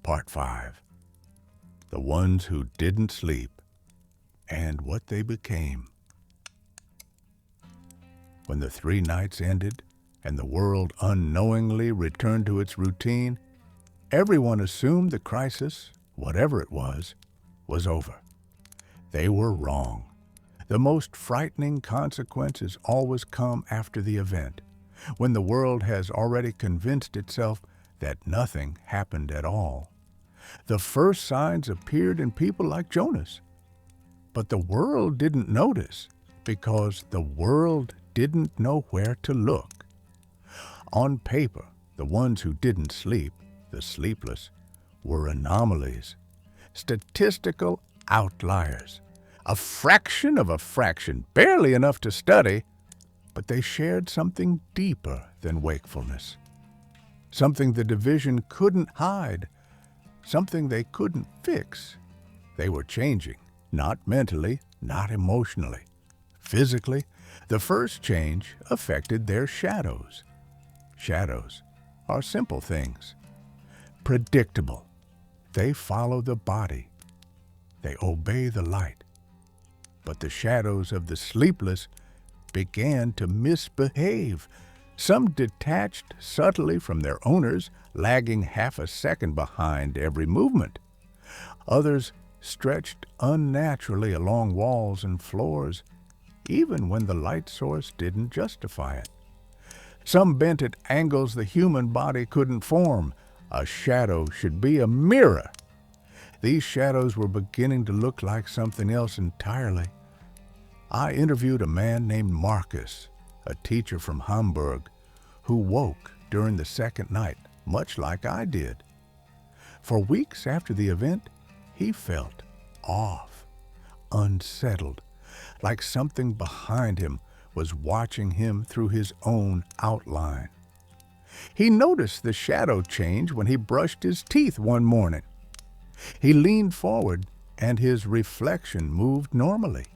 Part 5. The Ones Who Didn't Sleep and What They Became. When the 3 nights ended and the world unknowingly returned to its routine, everyone assumed the crisis, whatever it was over. They were wrong. The most frightening consequences always come after the event, when the world has already convinced itself that nothing happened at all. The first signs appeared in people like Jonas, but the world didn't notice because the world didn't know where to look. On paper, the ones who didn't sleep, the sleepless, were anomalies, statistical outliers, a fraction of a fraction, barely enough to study, but they shared something deeper than wakefulness, something the division couldn't hide, something they couldn't fix. They were changing, not mentally, not emotionally. Physically, the first change affected their shadows. Shadows are simple things, predictable. They follow the body. They obey the light. But the shadows of the sleepless began to misbehave. Some detached subtly from their owners, lagging half a second behind every movement. Others stretched unnaturally along walls and floors, even when the light source didn't justify it. Some bent at angles the human body couldn't form. A shadow should be a mirror. These shadows were beginning to look like something else entirely. I interviewed a man named Marcus, a teacher from Hamburg, who woke during the second night, much like I did. For weeks after the event, he felt off, unsettled, like something behind him was watching him through his own outline. He noticed the shadow change when he brushed his teeth one morning. He leaned forward and his reflection moved normally,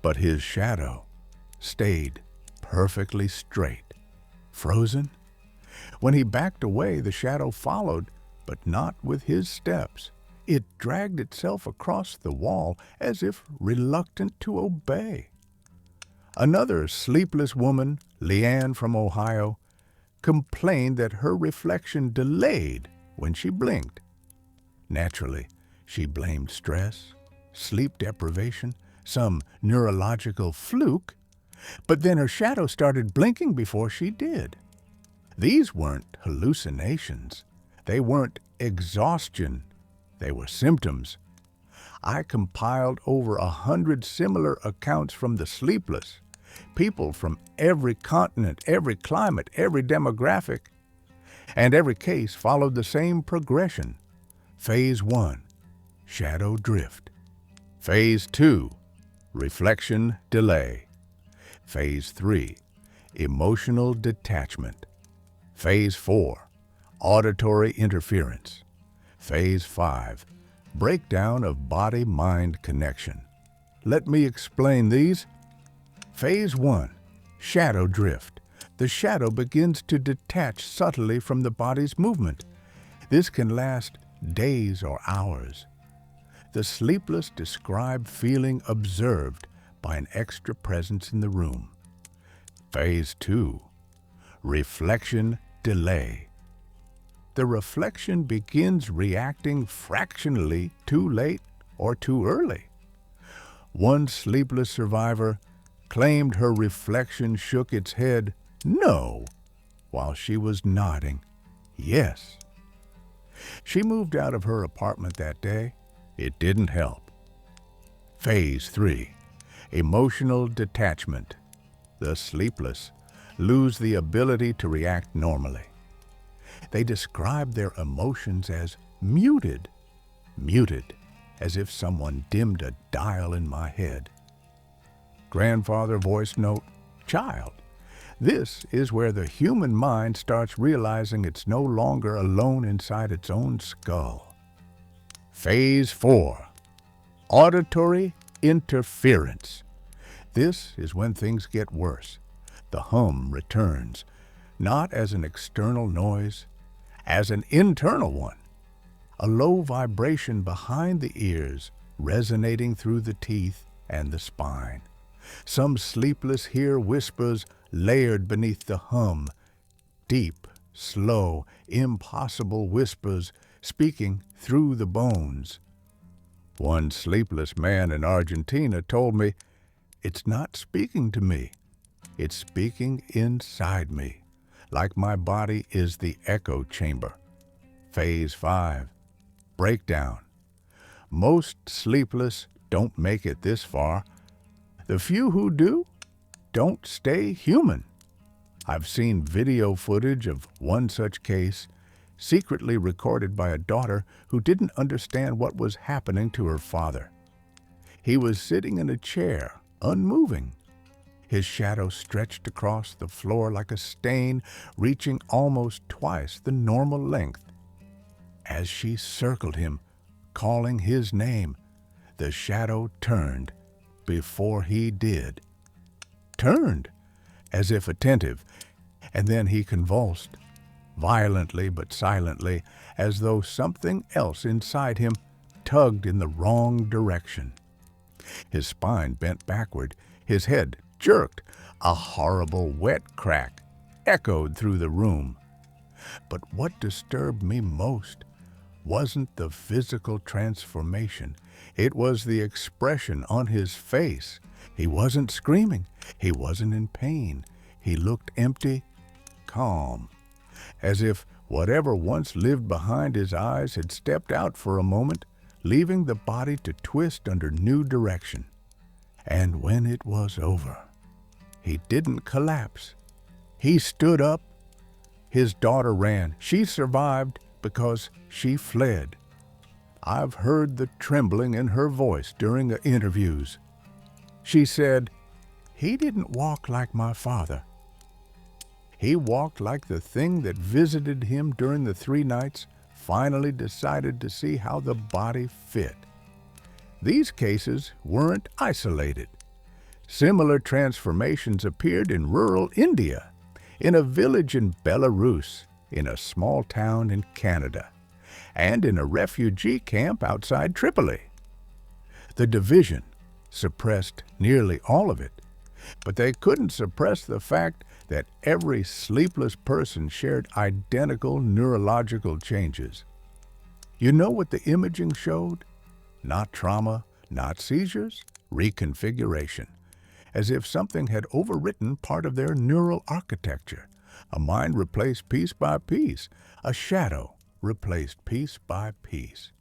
but his shadow stayed perfectly straight, frozen. When he backed away, the shadow followed, but not with his steps. It dragged itself across the wall as if reluctant to obey. Another sleepless woman, Leanne from Ohio, complained that her reflection delayed when she blinked. Naturally, she blamed stress, sleep deprivation, some neurological fluke, but then her shadow started blinking before she did. These weren't hallucinations. They weren't exhaustion. They were symptoms. I compiled over 100 similar accounts from the sleepless, people from every continent, every climate, every demographic, and every case followed the same progression. Phase 1, shadow drift. Phase 2, reflection delay. Phase 3, emotional detachment. Phase 4, auditory interference. Phase 5, breakdown of body-mind connection. Let me explain these. Phase 1, shadow drift. The shadow begins to detach subtly from the body's movement. This can last days or hours. The sleepless describe feeling observed by an extra presence in the room. Phase 2, reflection delay. The reflection begins reacting fractionally too late or too early. One sleepless survivor claimed her reflection shook its head no, while she was nodding yes. She moved out of her apartment that day. It didn't help. Phase 3, emotional detachment. The sleepless lose the ability to react normally. They describe their emotions as muted, as if someone dimmed a dial in my head. Grandfather voice note, child. This is where the human mind starts realizing it's no longer alone inside its own skull. Phase 4, auditory interference. This is when things get worse. The hum returns, not as an external noise, as an internal one. a low vibration behind the ears, resonating through the teeth and the spine. Some sleepless hear whispers layered beneath the hum, deep, slow, impossible whispers speaking through the bones. One sleepless man in Argentina told me, "It's not speaking to me. It's speaking inside me, like my body is the echo chamber." Phase 5. Breakdown. Most sleepless don't make it this far. The few who do don't stay human. I've seen video footage of one such case, secretly recorded by a daughter who didn't understand what was happening to her father. He was sitting in a chair, unmoving. His shadow stretched across the floor like a stain, reaching almost twice the normal length. As she circled him, calling his name, the shadow turned before he did. Turned, as if attentive, and then he convulsed, violently but silently, as though something else inside him tugged in the wrong direction. His spine bent backward, his head jerked. A horrible wet crack echoed through the room. But what disturbed me most wasn't the physical transformation. It was the expression on his face. He wasn't screaming. He wasn't in pain. He looked empty, calm, as if whatever once lived behind his eyes had stepped out for a moment, leaving the body to twist under new direction. And when it was over, he didn't collapse. He stood up. His daughter ran. She survived because she fled. I've heard the trembling in her voice during the interviews. She said, "He didn't walk like my father. He walked like the thing that visited him during the 3 nights finally decided to see how the body fit." These cases weren't isolated. Similar transformations appeared in rural India, in a village in Belarus, in a small town in Canada, and in a refugee camp outside Tripoli. The division suppressed nearly all of it, but they couldn't suppress the fact that every sleepless person shared identical neurological changes. You know what the imaging showed? Not trauma, not seizures, reconfiguration, as if something had overwritten part of their neural architecture. A mind replaced piece by piece, a shadow replaced piece by piece,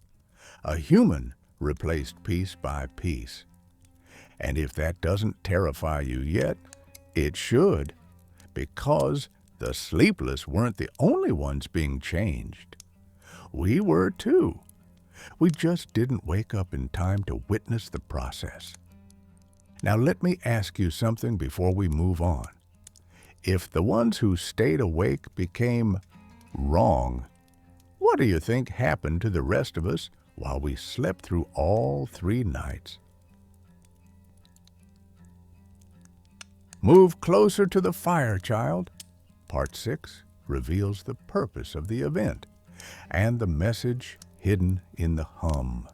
a human replaced piece by piece. And if that doesn't terrify you yet, it should, because the sleepless weren't the only ones being changed. We were too. We just didn't wake up in time to witness the process. Now let me ask you something before we move on. If the ones who stayed awake became wrong, what do you think happened to the rest of us while we slept through all 3 nights? Move closer to the fire, child. Part 6 reveals the purpose of the event and the message hidden in the hum.